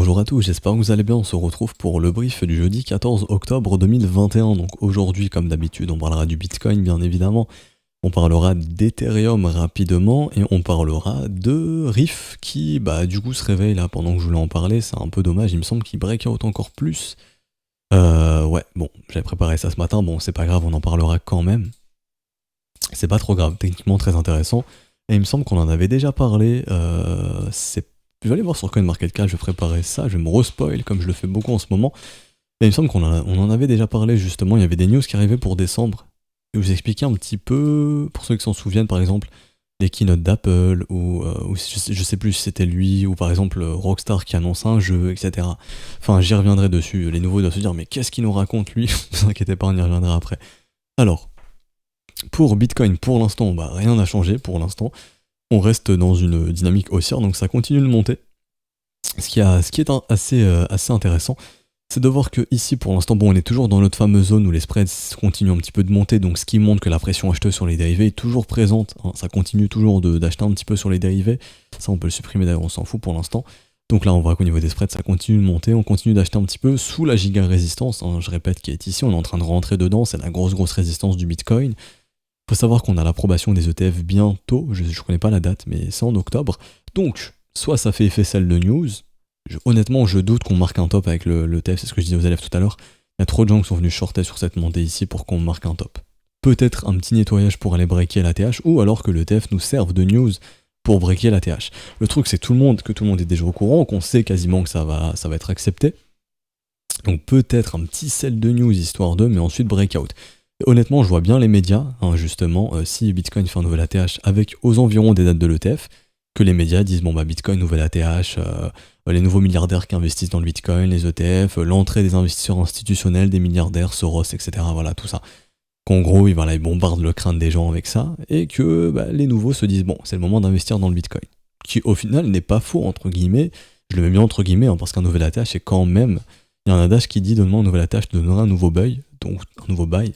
Bonjour à tous, j'espère que vous allez bien, on se retrouve pour le brief du jeudi 14 octobre 2021. Donc aujourd'hui, comme d'habitude, on parlera du Bitcoin bien évidemment, on parlera d'Ethereum rapidement et on parlera de Riff qui du coup se réveille là pendant que je voulais en parler, c'est un peu dommage, il me semble qu'il break out encore plus. Ouais, bon, j'avais préparé ça ce matin, bon c'est pas grave, on en parlera quand même. C'est pas trop grave, techniquement très intéressant. Et il me semble qu'on en avait déjà parlé, je vais aller voir sur CoinMarketCap, je vais préparer ça, je vais me respoil comme je le fais beaucoup en ce moment. Et il me semble qu'on en avait déjà parlé justement, il y avait des news qui arrivaient pour décembre. Et vous expliquais un petit peu, pour ceux qui s'en souviennent par exemple, les keynotes d'Apple, ou je sais plus si c'était lui, ou par exemple Rockstar qui annonce un jeu, etc. Enfin j'y reviendrai dessus, les nouveaux doivent se dire mais qu'est-ce qu'il nous raconte lui? Ne vous inquiétez pas, on y reviendra après. Alors, pour Bitcoin, pour l'instant, rien n'a changé pour l'instant. On reste dans une dynamique haussière, donc ça continue de monter. Ce qui est assez intéressant, c'est de voir que ici, pour l'instant, on est toujours dans notre fameuse zone où les spreads continuent un petit peu de monter, donc ce qui montre que la pression acheteuse sur les dérivés est toujours présente. Ça continue toujours d'acheter un petit peu sur les dérivés. Ça, on peut le supprimer d'ailleurs, on s'en fout pour l'instant. Donc là, on voit qu'au niveau des spreads, ça continue de monter, on continue d'acheter un petit peu sous la giga résistance, je répète, qui est ici, on est en train de rentrer dedans, c'est la grosse résistance du Bitcoin. Faut savoir qu'on a l'approbation des ETF bientôt, je connais pas la date, mais c'est en octobre. Donc, soit ça fait effet celle de news, honnêtement je doute qu'on marque un top avec le ETF, c'est ce que je disais aux élèves tout à l'heure. Il y a trop de gens qui sont venus shorter sur cette montée ici pour qu'on marque un top. Peut-être un petit nettoyage pour aller breaker la TH, ou alors que le ETF nous serve de news pour breaker la TH. Le truc c'est que tout le monde est déjà au courant, qu'on sait quasiment que ça va être accepté. Donc peut-être un petit sell de news histoire de, mais ensuite breakout. Honnêtement, je vois bien les médias, justement, si Bitcoin fait un nouvel ATH avec aux environs des dates de l'ETF, que les médias disent Bitcoin, nouvel ATH, les nouveaux milliardaires qui investissent dans le Bitcoin, les ETF, l'entrée des investisseurs institutionnels, des milliardaires, Soros, etc. Voilà, tout ça. Qu'en gros, ils bombardent le crâne des gens avec ça, et que les nouveaux se disent c'est le moment d'investir dans le Bitcoin. Qui au final n'est pas faux, entre guillemets, je le mets bien entre guillemets, parce qu'un nouvel ATH est quand même. Il y a un adage qui dit donne-moi un nouvel ATH, je te donnerai un nouveau buy, donc un nouveau buy.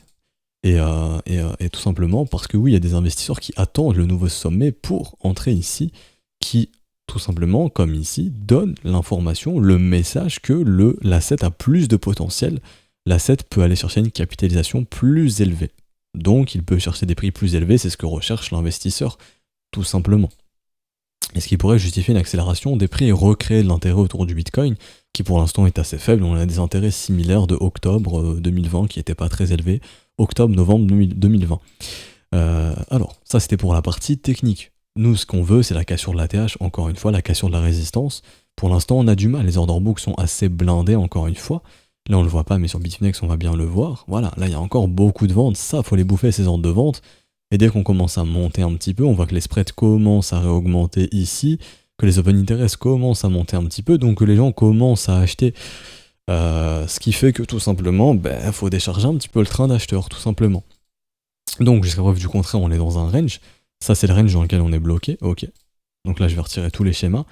Et tout simplement parce que oui, il y a des investisseurs qui attendent le nouveau sommet pour entrer ici, qui tout simplement, comme ici, donnent l'information, le message que l'asset a plus de potentiel, l'asset peut aller chercher une capitalisation plus élevée. Donc il peut chercher des prix plus élevés, c'est ce que recherche l'investisseur, tout simplement. Et ce qui pourrait justifier une accélération des prix et recréer de l'intérêt autour du Bitcoin, qui pour l'instant est assez faible. On a des intérêts similaires de octobre 2020 qui n'étaient pas très élevés, octobre-novembre 2020. Alors, ça c'était pour la partie technique. Nous, ce qu'on veut, c'est la cassure de l'ATH, encore une fois, la cassure de la résistance. Pour l'instant, on a du mal, les order books sont assez blindés, encore une fois. Là, on le voit pas, mais sur Bitfinex, on va bien le voir. Voilà, là, il y a encore beaucoup de ventes, ça, faut les bouffer, ces ordres de vente. Et dès qu'on commence à monter un petit peu, on voit que les spreads commencent à réaugmenter ici, que les open interest commencent à monter un petit peu, donc que les gens commencent à acheter. Ce qui fait que tout simplement, faut décharger un petit peu le train d'acheteur, tout simplement. Donc jusqu'à preuve du contraire, on est dans un range. Ça c'est le range dans lequel on est bloqué, ok. Donc là je vais retirer tous les schémas.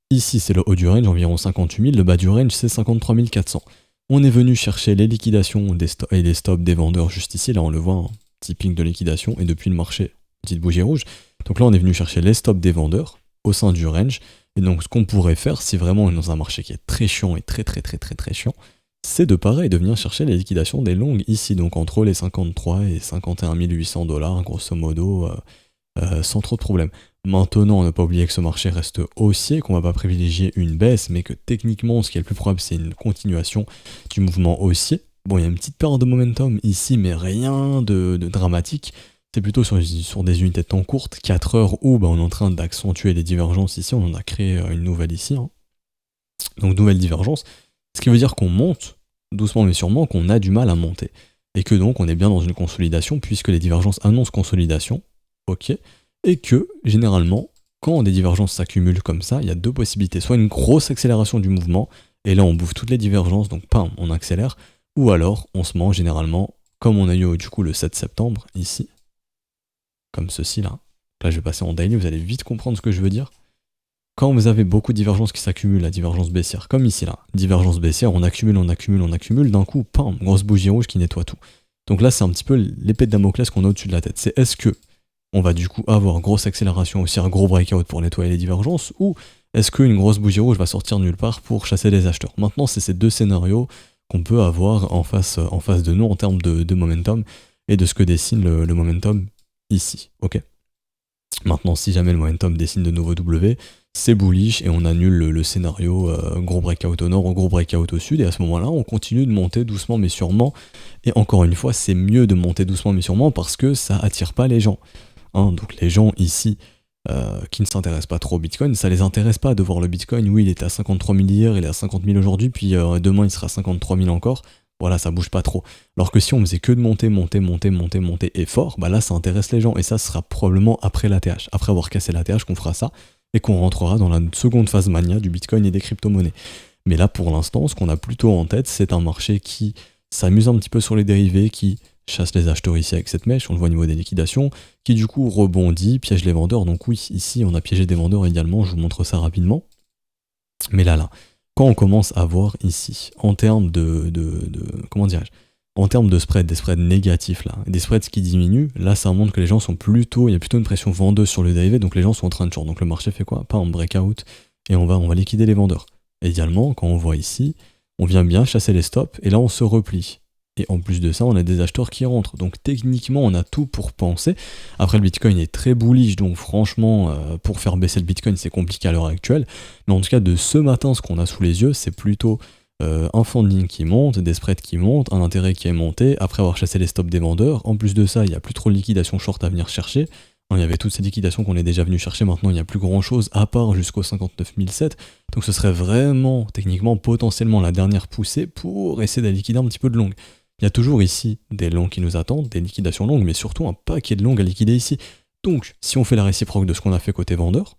Ici c'est le haut du range, environ 58 000, le bas du range c'est 53 400. On est venu chercher les liquidations et les stops des vendeurs juste ici, là on le voit, petit ping de liquidation, et depuis le marché, petite bougie rouge. Donc là on est venu chercher les stops des vendeurs au sein du range. Et donc ce qu'on pourrait faire, si vraiment on est dans un marché qui est très chiant et très chiant, c'est de venir chercher les liquidations des longues ici, donc entre les 53 et 51 800 $, grosso modo, sans trop de problèmes. Maintenant, ne pas oublier que ce marché reste haussier, qu'on va pas privilégier une baisse, mais que techniquement, ce qui est le plus probable, c'est une continuation du mouvement haussier. Bon, il y a une petite perte de momentum ici, mais rien de dramatique. C'est plutôt sur des unités de temps courtes, 4 heures, où on est en train d'accentuer les divergences ici, on en a créé une nouvelle ici. Donc nouvelle divergence, ce qui veut dire qu'on monte, doucement mais sûrement, qu'on a du mal à monter. Et que donc on est bien dans une consolidation, puisque les divergences annoncent consolidation, ok, et que généralement, quand des divergences s'accumulent comme ça, il y a deux possibilités, soit une grosse accélération du mouvement, et là on bouffe toutes les divergences, donc on accélère, ou alors on se mange généralement, comme on a eu du coup le 7 septembre, ici, comme ceci là. Là je vais passer en daily, vous allez vite comprendre ce que je veux dire. Quand vous avez beaucoup de divergences qui s'accumulent, la divergence baissière, comme ici là, divergence baissière, on accumule, d'un coup, grosse bougie rouge qui nettoie tout. Donc là c'est un petit peu l'épée de Damoclès qu'on a au-dessus de la tête. C'est est-ce que on va du coup avoir grosse accélération aussi, un gros breakout pour nettoyer les divergences, ou est-ce qu'une grosse bougie rouge va sortir nulle part pour chasser les acheteurs? Maintenant, c'est ces deux scénarios qu'on peut avoir en face de nous en termes de momentum et de ce que dessine le momentum ici. Ok. Maintenant, si jamais le momentum dessine de nouveau W, c'est bullish et on annule le scénario gros breakout au nord ou gros breakout au sud, et à ce moment-là, on continue de monter doucement mais sûrement. Et encore une fois, c'est mieux de monter doucement mais sûrement parce que ça attire pas les gens. Hein, donc les gens ici qui ne s'intéressent pas trop au Bitcoin, ça les intéresse pas de voir le Bitcoin, oui, il était à 53 000 hier, il est à 50 000 aujourd'hui, puis demain il sera à 53 000 encore. Voilà, ça bouge pas trop. Alors que si on faisait que de monter et fort, bah là ça intéresse les gens, et ça sera probablement après l'ATH. Après avoir cassé l'ATH qu'on fera ça, et qu'on rentrera dans la seconde phase mania du Bitcoin et des crypto-monnaies. Mais là pour l'instant, ce qu'on a plutôt en tête, c'est un marché qui s'amuse un petit peu sur les dérivés, qui chasse les acheteurs ici avec cette mèche, on le voit au niveau des liquidations, qui du coup rebondit, piège les vendeurs. Donc oui, ici on a piégé des vendeurs également, je vous montre ça rapidement. Mais là, quand on commence à voir ici, en termes comment dirais-je, en termes de spread, des spreads négatifs là, des spreads qui diminuent, là ça montre que les gens sont plutôt, il y a plutôt une pression vendeuse sur le dérivé, donc les gens sont en train de short. Donc le marché fait quoi? Pas un breakout, et on va liquider les vendeurs. Et idéalement, quand on voit ici, on vient bien chasser les stops, et là on se replie. Et en plus de ça, on a des acheteurs qui rentrent. Donc techniquement, on a tout pour penser. Après, le Bitcoin est très bullish, donc franchement, pour faire baisser le Bitcoin, c'est compliqué à l'heure actuelle. Mais en tout cas, de ce matin, ce qu'on a sous les yeux, c'est plutôt un funding qui monte, des spreads qui montent, un intérêt qui est monté, après avoir chassé les stops des vendeurs. En plus de ça, il n'y a plus trop de liquidation short à venir chercher. Il y avait toutes ces liquidations qu'on est déjà venu chercher, maintenant il n'y a plus grand chose à part jusqu'au 59 007. Donc ce serait vraiment, techniquement, potentiellement la dernière poussée pour essayer d'aller liquider un petit peu de long. Il y a toujours ici des longs qui nous attendent, des liquidations longues, mais surtout un paquet de longues à liquider ici. Donc, si on fait la réciproque de ce qu'on a fait côté vendeur,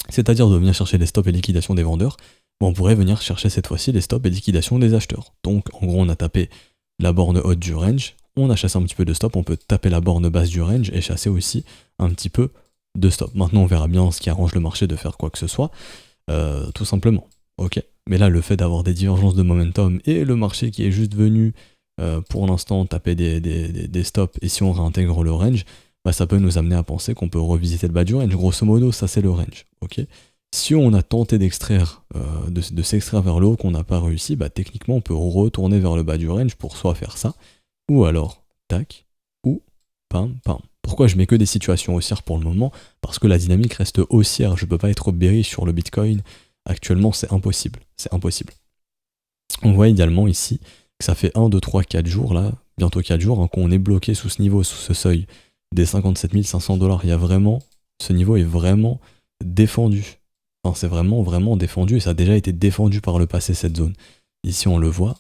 c'est-à-dire de venir chercher les stops et liquidations des vendeurs, on pourrait venir chercher cette fois-ci les stops et liquidations des acheteurs. Donc, en gros, on a tapé la borne haute du range, on a chassé un petit peu de stop, on peut taper la borne basse du range et chasser aussi un petit peu de stop. Maintenant, on verra bien ce qui arrange le marché de faire quoi que ce soit, tout simplement. Ok. Mais là, le fait d'avoir des divergences de momentum et le marché qui est juste venu pour l'instant taper des stops, et si on réintègre le range, bah, ça peut nous amener à penser qu'on peut revisiter le bas du range. Grosso modo, ça c'est le range. Okay, si on a tenté d'extraire, de s'extraire vers le haut, qu'on n'a pas réussi, bah, techniquement on peut retourner vers le bas du range pour soit faire ça, ou alors tac, ou pam pam. Pourquoi je mets que des situations haussières pour le moment? Parce que la dynamique reste haussière, je peux pas être bearish sur le Bitcoin. Actuellement, c'est impossible. C'est impossible. On voit idéalement ici que ça fait 1, 2, 3, 4 jours, là, bientôt 4 jours, hein, qu'on est bloqué sous ce niveau, sous ce seuil des 57 500 $. Il y a vraiment, ce niveau est vraiment défendu. Enfin, c'est vraiment, vraiment défendu, et ça a déjà été défendu par le passé, cette zone. Ici, on le voit,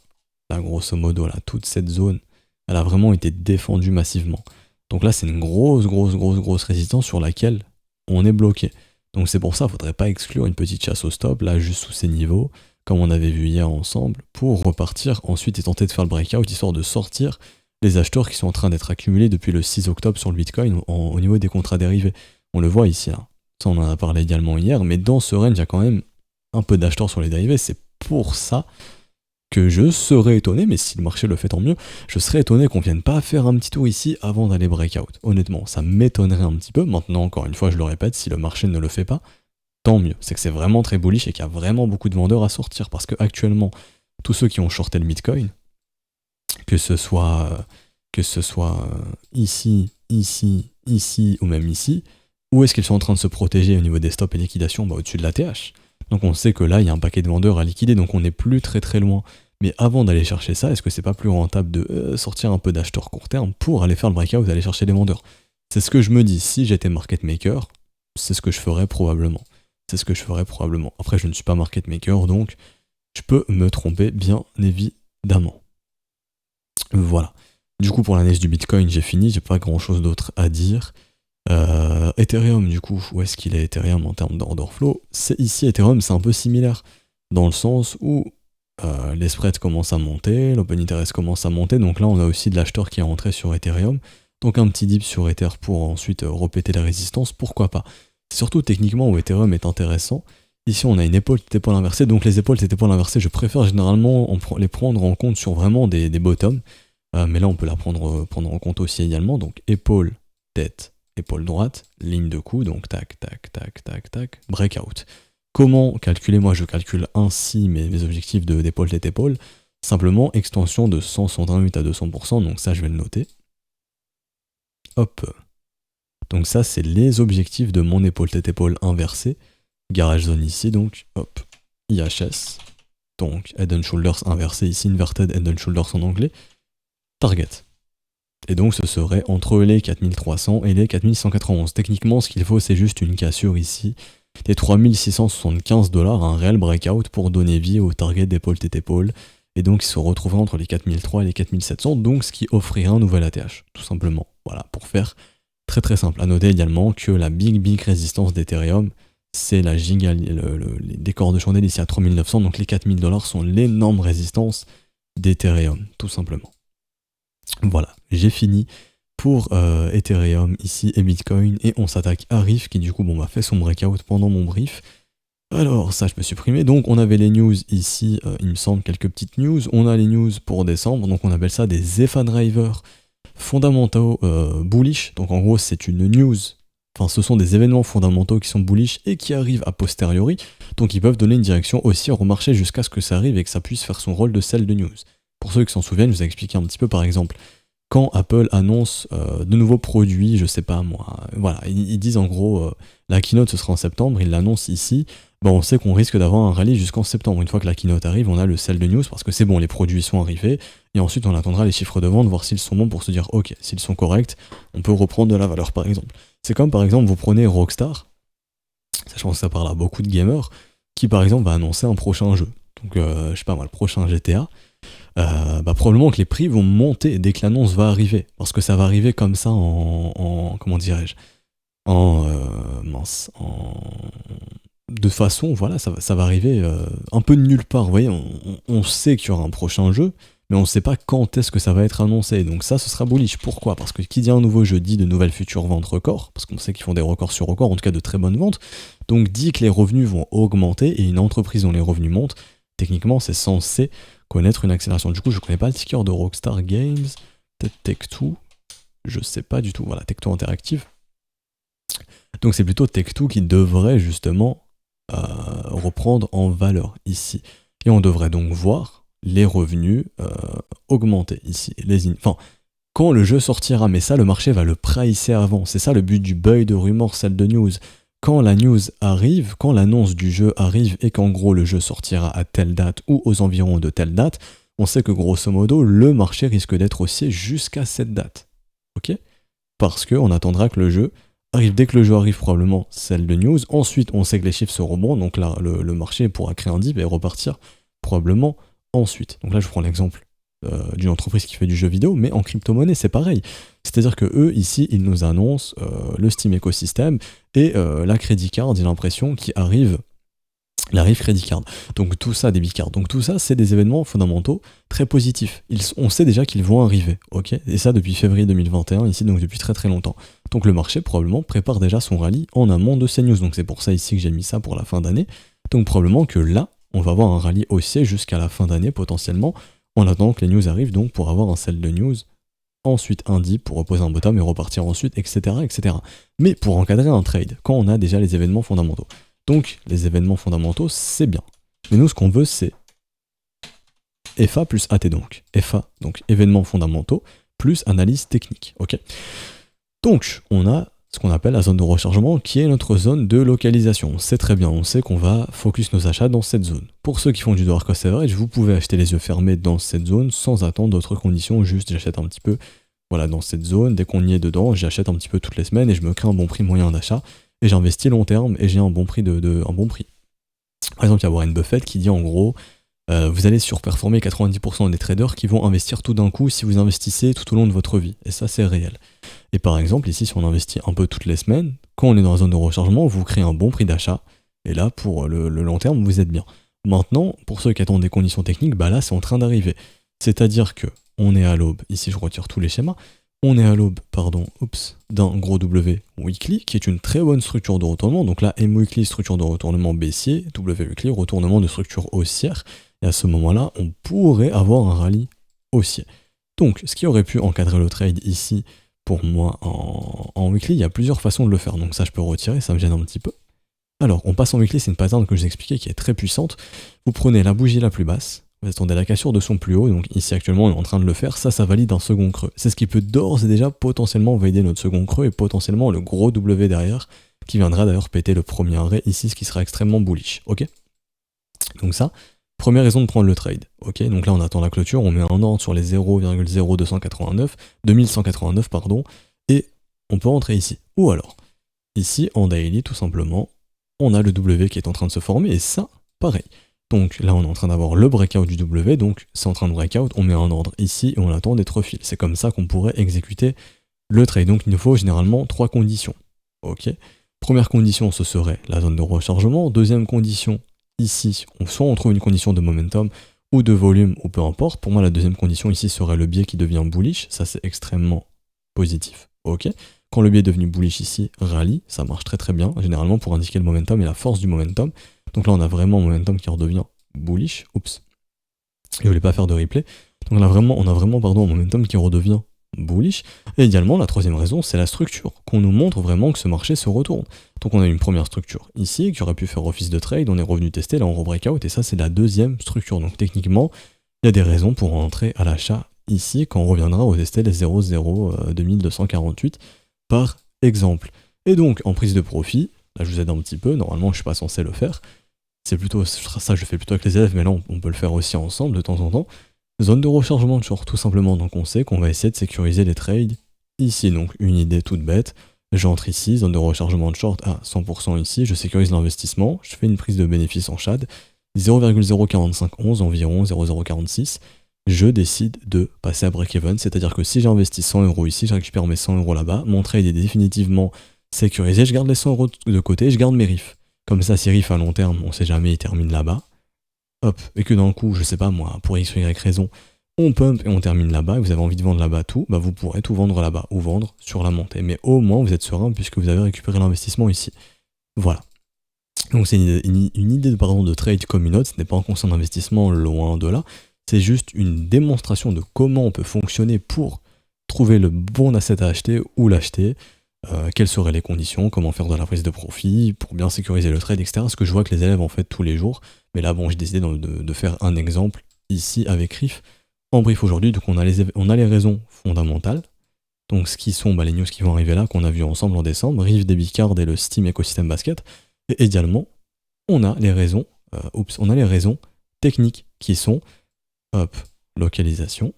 là, grosso modo, là, toute cette zone, elle a vraiment été défendue massivement. Donc là, c'est une grosse résistance sur laquelle on est bloqué. Donc c'est pour ça, il ne faudrait pas exclure une petite chasse au stop, là, juste sous ces niveaux, comme on avait vu hier ensemble, pour repartir ensuite et tenter de faire le breakout, histoire de sortir les acheteurs qui sont en train d'être accumulés depuis le 6 octobre sur le Bitcoin au niveau des contrats dérivés. On le voit ici, là. Ça on en a parlé également hier, mais dans ce range, il y a quand même un peu d'acheteurs sur les dérivés. C'est pour ça que je serais étonné, mais si le marché le fait tant mieux, je serais étonné qu'on vienne pas faire un petit tour ici avant d'aller breakout. Honnêtement, ça m'étonnerait un petit peu. Maintenant, encore une fois, je le répète, si le marché ne le fait pas, tant mieux. C'est que c'est vraiment très bullish et qu'il y a vraiment beaucoup de vendeurs à sortir, parce que actuellement, tous ceux qui ont shorté le Bitcoin, que ce soit ici, ou même ici, où est-ce qu'ils sont en train de se protéger au niveau des stops et liquidations? Bah, au-dessus de l'ATH. Donc on sait que là, il y a un paquet de vendeurs à liquider, donc on n'est plus très loin. Mais avant d'aller chercher ça, est-ce que c'est pas plus rentable de sortir un peu d'acheteurs court terme pour aller faire le breakout, aller chercher les vendeurs? C'est ce que je me dis. Si j'étais market maker, c'est ce que je ferais probablement. Après, je ne suis pas market maker, donc je peux me tromper, bien évidemment. Voilà. Du coup, pour l'analyse du Bitcoin, j'ai fini, j'ai pas grand chose d'autre à dire. Ethereum, du coup, où est-ce qu'il est Ethereum en termes d'order flow? C'est ici, Ethereum, c'est un peu similaire, dans le sens où les spreads commencent à monter, l'open interest commence à monter, donc là on a aussi de l'acheteur qui est rentré sur Ethereum, donc un petit dip sur Ether pour ensuite repéter la résistance, pourquoi pas. C'est surtout techniquement où Ethereum est intéressant. Ici on a une épaule, cette épaule inversée, donc les épaules, cette épaule inversée, je préfère généralement les prendre en compte sur vraiment des bottoms, mais là on peut la prendre en compte aussi également, donc épaule, tête, épaule droite, ligne de coup, donc tac, tac, tac, tac, tac, breakout. Comment calculer? Moi, je calcule ainsi mes objectifs d'épaule tête épaule. Simplement, extension de 168 à 200%, donc ça, je vais le noter. Hop. Donc ça, c'est les objectifs de mon épaule tête épaule inversé. Garage zone ici, donc, hop, IHS. Donc, Head and Shoulders inversé ici, Inverted Head and Shoulders en anglais. Target. Et donc, ce serait entre les 4300 et les 4191. Techniquement, ce qu'il faut, c'est juste une cassure ici des 3675 $, un réel breakout pour donner vie au target d'épaule tête épaule. Et donc, il se retrouverait entre les 4003 et les 4700, donc ce qui offrirait un nouvel ATH, tout simplement. Voilà, pour faire très très simple. À noter également que la big résistance d'Ethereum, c'est la giga, les décors de chandelle ici à 3900, donc les 4000 $ sont l'énorme résistance d'Ethereum, tout simplement. Voilà, j'ai fini pour Ethereum ici et Bitcoin, et on s'attaque à Riff qui du coup m'a fait son breakout pendant mon brief. Alors ça je peux supprimer, donc on avait les news ici, il me semble quelques petites news, on a les news pour décembre, donc on appelle ça des Zepha drivers fondamentaux bullish, donc en gros c'est une news, enfin ce sont des événements fondamentaux qui sont bullish et qui arrivent a posteriori, donc ils peuvent donner une direction haussière au marché jusqu'à ce que ça arrive et que ça puisse faire son rôle de sell de news. Pour ceux qui s'en souviennent, je vous ai expliqué un petit peu par exemple, quand Apple annonce de nouveaux produits, je sais pas moi, voilà, ils disent en gros, la keynote ce sera en septembre, ils l'annoncent ici, on sait qu'on risque d'avoir un rallye jusqu'en septembre. Une fois que la keynote arrive, on a le sell de news parce que c'est bon, les produits sont arrivés, et ensuite on attendra les chiffres de vente, voir s'ils sont bons pour se dire, ok, s'ils sont corrects, on peut reprendre de la valeur par exemple. C'est comme par exemple, vous prenez Rockstar, sachant que ça parle à beaucoup de gamers, qui par exemple va annoncer un prochain jeu. Donc je sais pas moi, le prochain GTA, probablement que les prix vont monter dès que l'annonce va arriver, parce que ça va arriver comme ça comment dirais-je, de façon, voilà, ça va arriver un peu de nulle part, vous voyez, on sait qu'il y aura un prochain jeu, mais on ne sait pas quand est-ce que ça va être annoncé, donc ça, ce sera bullish. Pourquoi? Parce que qui dit un nouveau jeu dit de nouvelles futures ventes records, parce qu'on sait qu'ils font des records sur records, en tout cas de très bonnes ventes, donc dit que les revenus vont augmenter, et une entreprise dont les revenus montent, techniquement, c'est censé connaître une accélération. Du coup, je ne connais pas le ticker de Rockstar Games, peut-être Tech2, je sais pas du tout, voilà, Tech2 Interactive. Donc c'est plutôt Tech2 qui devrait justement reprendre en valeur ici. Et on devrait donc voir les revenus augmenter ici. Quand le jeu sortira, mais ça le marché va le pricer avant. C'est ça le but du buy de rumeur, celle de news. Quand la news arrive, quand l'annonce du jeu arrive et qu'en gros le jeu sortira à telle date ou aux environs de telle date, on sait que grosso modo le marché risque d'être haussier jusqu'à cette date. Ok? Parce qu'on attendra que le jeu arrive, dès que le jeu arrive, probablement celle de news. Ensuite, on sait que les chiffres se rebondent, donc là, le marché pourra créer un dip et repartir probablement ensuite. Donc là, je prends l'exemple d'une entreprise qui fait du jeu vidéo, mais en crypto-monnaie, c'est pareil. C'est-à-dire que eux, ici, ils nous annoncent le Steam ecosystème et la Credit Card, j'ai l'impression, qui arrive. La Riff Credit Card, donc tout ça, debit card, donc tout ça, c'est des événements fondamentaux très positifs. On sait déjà qu'ils vont arriver, ok? Et ça depuis février 2021, ici, donc depuis très très longtemps. Donc le marché, probablement, prépare déjà son rallye en amont de ces news. Donc c'est pour ça ici que j'ai mis ça pour la fin d'année. Donc probablement que là, on va avoir un rallye haussier jusqu'à la fin d'année, potentiellement, en attendant que les news arrivent, donc pour avoir un sell de news, ensuite un dip pour reposer un bottom et repartir ensuite, etc., etc. Mais pour encadrer un trade, quand on a déjà les événements fondamentaux. Donc, les événements fondamentaux, c'est bien. Mais nous, ce qu'on veut, c'est FA plus AT donc. FA, donc événements fondamentaux, plus analyse technique. Ok. Donc, on a ce qu'on appelle la zone de rechargement, qui est notre zone de localisation. On sait très bien, on sait qu'on va focus nos achats dans cette zone. Pour ceux qui font du dollar cost average, vous pouvez acheter les yeux fermés dans cette zone sans attendre d'autres conditions, juste j'achète un petit peu, voilà, dans cette zone. Dès qu'on y est dedans, j'achète un petit peu toutes les semaines et je me crée un bon prix moyen d'achat. Et j'investis long terme et j'ai un bon prix un bon prix. Par exemple, il y a Warren Buffett qui dit en gros, vous allez surperformer 90% des traders qui vont investir tout d'un coup si vous investissez tout au long de votre vie. Et ça, c'est réel. Et par exemple, ici, si on investit un peu toutes les semaines, quand on est dans la zone de rechargement, vous créez un bon prix d'achat. Et là, pour le long terme, vous êtes bien. Maintenant, pour ceux qui attendent des conditions techniques, là, c'est en train d'arriver. C'est-à-dire que on est à l'aube. Ici, je retire tous les schémas. On est à l'aube, d'un gros W weekly, qui est une très bonne structure de retournement. Donc là, M weekly, structure de retournement baissier, W weekly, retournement de structure haussière. Et à ce moment-là, on pourrait avoir un rallye haussier. Donc, ce qui aurait pu encadrer le trade ici, pour moi en weekly, il y a plusieurs façons de le faire. Donc ça, je peux retirer, ça me gêne un petit peu. Alors, on passe en weekly, c'est une pattern que je vous ai expliqué qui est très puissante. Vous prenez la bougie la plus basse, vous attendez la cassure de son plus haut, donc ici actuellement on est en train de le faire, ça valide un second creux. C'est ce qui peut d'ores et déjà potentiellement valider notre second creux et potentiellement le gros W derrière, qui viendra d'ailleurs péter le premier arrêt ici, ce qui sera extrêmement bullish, ok. Donc ça, première raison de prendre le trade, ok. Donc là on attend la clôture, on met un ordre sur les 2189, pardon, et on peut rentrer ici. Ou alors, ici en daily tout simplement, on a le W qui est en train de se former, et ça, pareil. Donc là, on est en train d'avoir le breakout du W, donc c'est en train de breakout, on met un ordre ici et on attend d'être refil. C'est comme ça qu'on pourrait exécuter le trade. Donc il nous faut généralement 3 conditions. Ok. Première condition, ce serait la zone de rechargement. Deuxième condition, ici, soit on trouve une condition de momentum ou de volume, ou peu importe. Pour moi, la deuxième condition ici serait le biais qui devient bullish. Ça, c'est extrêmement positif. Ok. Quand le biais est devenu bullish ici, rallye, ça marche très très bien, généralement pour indiquer le momentum et la force du momentum. Donc là, on a vraiment un momentum qui redevient bullish. Oups, je voulais pas faire de replay. Donc là, on a vraiment un momentum qui redevient bullish. Et également, la troisième raison, c'est la structure, qu'on nous montre vraiment que ce marché se retourne. Donc on a une première structure ici, qui aurait pu faire office de trade, on est revenu tester, là on re-breakout, et ça c'est la deuxième structure. Donc techniquement, il y a des raisons pour rentrer à l'achat ici, quand on reviendra au tester les 0,02248 par exemple. Et donc, en prise de profit, là je vous aide un petit peu, normalement je suis pas censé le faire, c'est plutôt ça, je le fais plutôt avec les élèves, mais là on peut le faire aussi ensemble de temps en temps. Zone de rechargement de short, tout simplement, donc on sait qu'on va essayer de sécuriser les trades ici, donc une idée toute bête, j'entre ici, zone de rechargement de short à 100% ici, je sécurise l'investissement, je fais une prise de bénéfice en shad, 0,04511 environ, 0,046, je décide de passer à break-even, c'est-à-dire que si j'investis 100 € ici, je récupère mes 100 € là-bas, mon trade est définitivement sécurisé, je garde les 100 € de côté, je garde mes riffs. Comme ça, si riff à long terme, on sait jamais, il termine là-bas, hop, et que d'un coup, je sais pas moi, pour X ou Y raison, on pump et on termine là-bas, et vous avez envie de vendre là-bas tout, bah vous pourrez tout vendre là-bas, ou vendre sur la montée. Mais au moins, vous êtes serein puisque vous avez récupéré l'investissement ici. Voilà. Donc c'est une idée de trade comme une autre, ce n'est pas un conseil d'investissement, loin de là. C'est juste une démonstration de comment on peut fonctionner pour trouver le bon asset à acheter ou l'acheter, quelles seraient les conditions, comment faire de la prise de profit, pour bien sécuriser le trade, etc. Ce que je vois que les élèves en fait tous les jours. Mais là, bon, j'ai décidé de faire un exemple ici avec Riff en brief aujourd'hui. Donc on a les raisons fondamentales. Donc ce qui sont les news qui vont arriver là, qu'on a vu ensemble en décembre, Riff, Debitcard et le Steam Ecosystem Basket. Et également, on a les raisons techniques qui sont hop, localisation,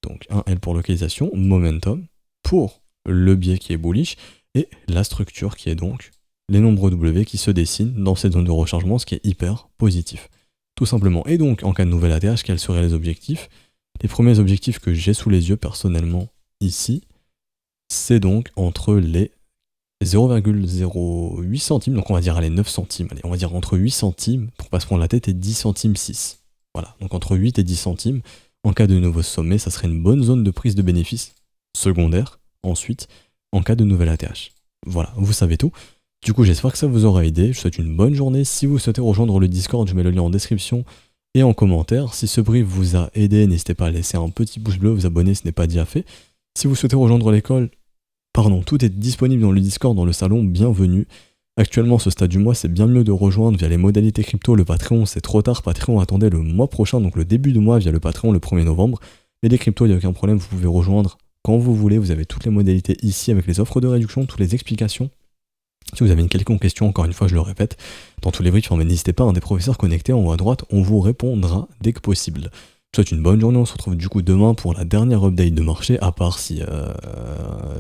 donc un L pour localisation, momentum pour le biais qui est bullish, et la structure qui est donc les nombres W qui se dessinent dans cette zone de rechargement, ce qui est hyper positif, tout simplement. Et donc, en cas de nouvel ATH, quels seraient les objectifs? Les premiers objectifs que j'ai sous les yeux personnellement ici, c'est donc entre les 0,08 centimes, donc on va dire allez 9 centimes, allez, on va dire entre 8 centimes, pour pas se prendre la tête, et 10 centimes 6. Voilà, donc entre 8 et 10 centimes, en cas de nouveau sommet, ça serait une bonne zone de prise de bénéfice secondaire, ensuite, en cas de nouvel ATH. Voilà, vous savez tout. Du coup, j'espère que ça vous aura aidé, je vous souhaite une bonne journée. Si vous souhaitez rejoindre le Discord, je mets le lien en description et en commentaire. Si ce brief vous a aidé, n'hésitez pas à laisser un petit pouce bleu, vous abonner si ce n'est pas déjà fait. Si vous souhaitez rejoindre l'école, tout est disponible dans le Discord, dans le salon, bienvenue. Actuellement, ce stade du mois, c'est bien mieux de rejoindre via les modalités crypto. Le Patreon, c'est trop tard. Patreon, attendez le mois prochain, donc le début du mois via le Patreon, le 1er novembre. Mais les cryptos, il n'y a aucun problème, vous pouvez rejoindre quand vous voulez. Vous avez toutes les modalités ici avec les offres de réduction, toutes les explications. Si vous avez une quelconque question, encore une fois, je le répète, dans tous les briefs, n'hésitez pas, des professeurs connectés en haut à droite, on vous répondra dès que possible. Je vous souhaite une bonne journée, on se retrouve du coup demain pour la dernière update de marché, à part si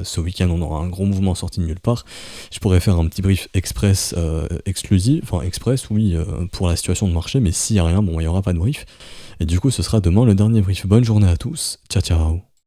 ce week-end on aura un gros mouvement sorti de nulle part. Je pourrais faire un petit brief express pour la situation de marché, mais s'il n'y a rien, il n'y aura pas de brief. Et du coup ce sera demain le dernier brief. Bonne journée à tous, ciao ciao.